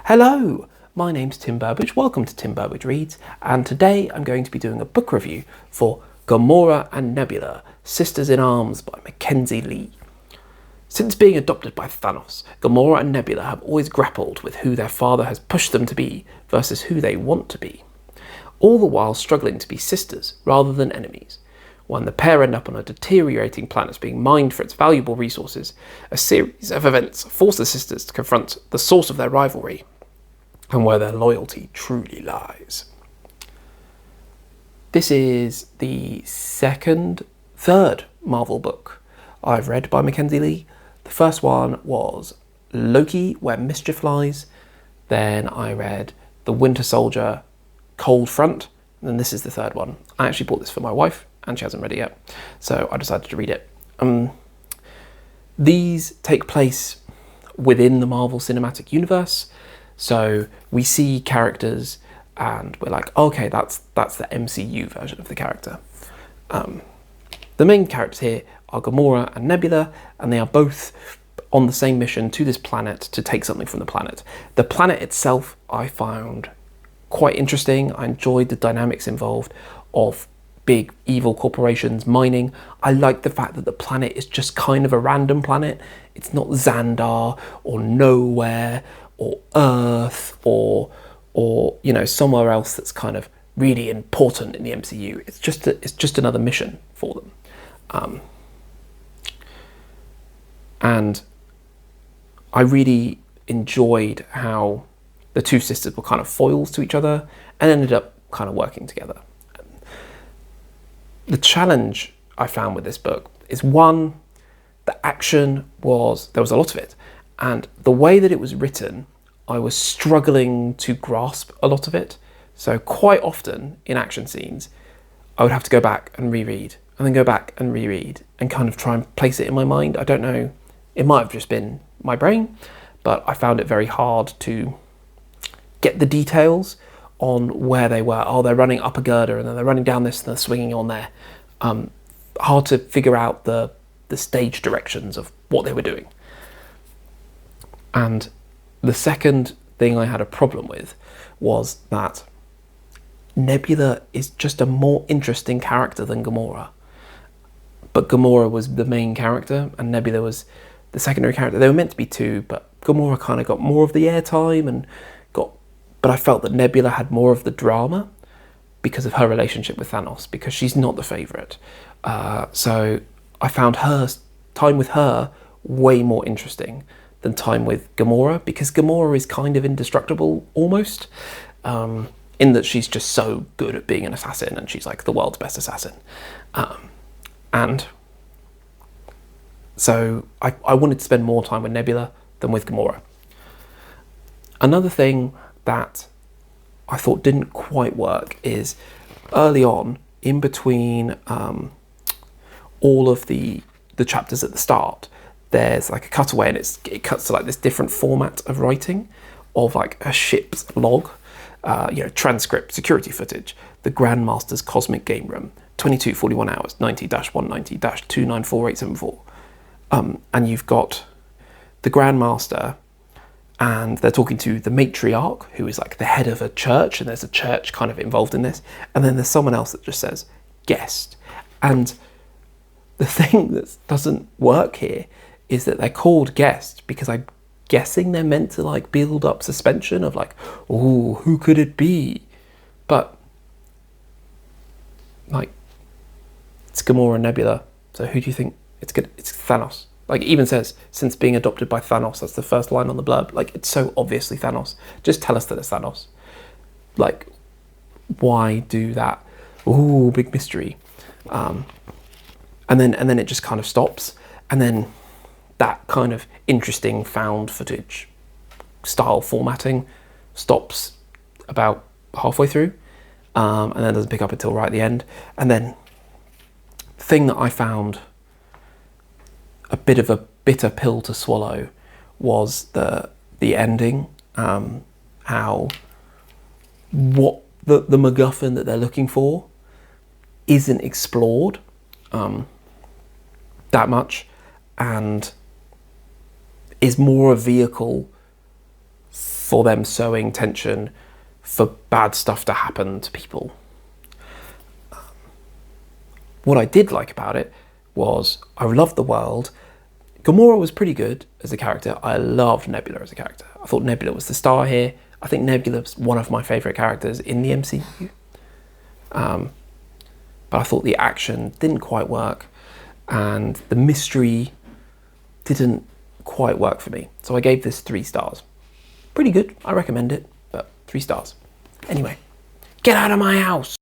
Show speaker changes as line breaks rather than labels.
Hello, my name's Tim Burbage, welcome to Tim Burbage Reads, and today I'm going to be doing a book review for Gamora and Nebula, Sisters in Arms by Mackenzi Lee. Since being adopted by Thanos, Gamora and Nebula have always grappled with who their father has pushed them to be versus who they want to be, all the while struggling to be sisters rather than enemies. When the pair end up on a deteriorating planet being mined for its valuable resources, a series of events force the sisters to confront the source of their rivalry and where their loyalty truly lies. This is the third Marvel book I've read by Mackenzi Lee. The first one was Loki, Where Mischief Lies. Then I read The Winter Soldier, Cold Front. And then this is the third one. I actually bought this for my wife and she hasn't read it yet, so I decided to read it. These take place within the Marvel Cinematic Universe, so we see characters and we're like, okay, that's the MCU version of the character. The main characters here are Gamora and Nebula, and they are both on the same mission to this planet to take something from the planet. The planet itself I found quite interesting. I enjoyed the dynamics involved of big evil corporations mining. I like the fact that the planet is just kind of a random planet. It's not Xandar or Nowhere or Earth or somewhere else that's kind of really important in the MCU. It's just another mission for them. And I really enjoyed how the two sisters were kind of foils to each other and ended up kind of working together. The challenge I found with this book is, one, the action there was a lot of it, and the way that it was written, I was struggling to grasp a lot of it. So quite often in action scenes, I would have to go back and reread, and then go back and reread, and kind of try and place it in my mind. I don't know, it might have just been my brain, but I found it very hard to get the details on where they were. Oh, they're running up a girder and then they're running down this and they're swinging on there. Hard to figure out the stage directions of what they were doing. And the second thing I had a problem with was that Nebula is just a more interesting character than Gamora. But Gamora was the main character and Nebula was the secondary character. They were meant to be two, but Gamora kind of got more of the airtime but I felt that Nebula had more of the drama because of her relationship with Thanos, because she's not the favourite. So I found time with her way more interesting than time with Gamora, because Gamora is kind of indestructible almost, in that she's just so good at being an assassin and she's like the world's best assassin. And so I wanted to spend more time with Nebula than with Gamora. Another thing that I thought didn't quite work is early on, in between all of the chapters at the start, there's like a cutaway and it cuts to like this different format of writing of like a ship's log, transcript, security footage, the Grandmaster's Cosmic Game Room, 2241 hours, 90-190-294874. And you've got the Grandmaster and they're talking to the matriarch, who is like the head of a church, and there's a church kind of involved in this. And then there's someone else that just says, guest. And the thing that doesn't work here is that they're called guest because I'm guessing they're meant to like build up suspension of like, oh, who could it be? But like, it's Gamora and Nebula. So who do you think it's good? It's Thanos. Like, it even says, since being adopted by Thanos, that's the first line on the blurb. Like, it's so obviously Thanos. Just tell us that it's Thanos. Like, why do that? Ooh, big mystery. And then it just kind of stops. And then that kind of interesting found footage style formatting stops about halfway through. And then doesn't pick up until right at the end. And then the thing that I found a bit of a bitter pill to swallow was the ending, how what the MacGuffin that they're looking for isn't explored that much, and is more a vehicle for them sowing tension for bad stuff to happen to people. What I did like about it was I loved the world. Gamora was pretty good as a character. I loved Nebula as a character. I thought Nebula was the star here. I think Nebula was one of my favourite characters in the MCU. But I thought the action didn't quite work and the mystery didn't quite work for me. So I gave this 3 stars. Pretty good, I recommend it, but 3 stars. Anyway, get out of my house!